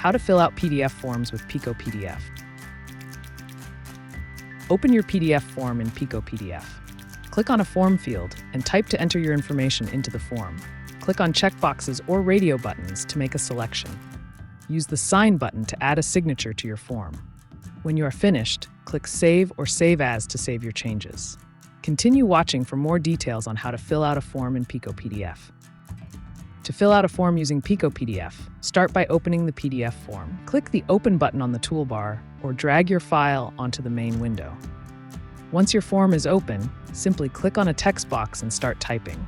How to fill out PDF forms with PicoPDF. Open your PDF form in PicoPDF. Click on a form field and type to enter your information into the form. Click on checkboxes or radio buttons to make a selection. Use the Sign button to add a signature to your form. When you are finished, click Save or Save As to save your changes. Continue watching for more details on how to fill out a form in PicoPDF. To fill out a form using PicoPDF, start by opening the PDF form. Click the Open button on the toolbar or drag your file onto the main window. Once your form is open, simply click on a text box and start typing.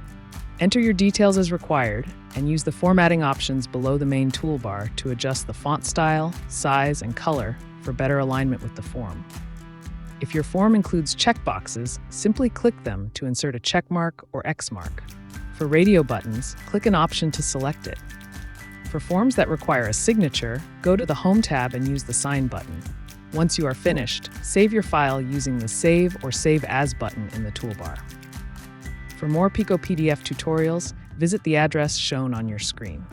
Enter your details as required and use the formatting options below the main toolbar to adjust the font style, size, and color for better alignment with the form. If your form includes checkboxes, simply click them to insert a check mark or X mark. For radio buttons, click an option to select it. For forms that require a signature, go to the Home tab and use the Sign button. Once you are finished, save your file using the Save or Save As button in the toolbar. For more PicoPDF tutorials, visit the address shown on your screen.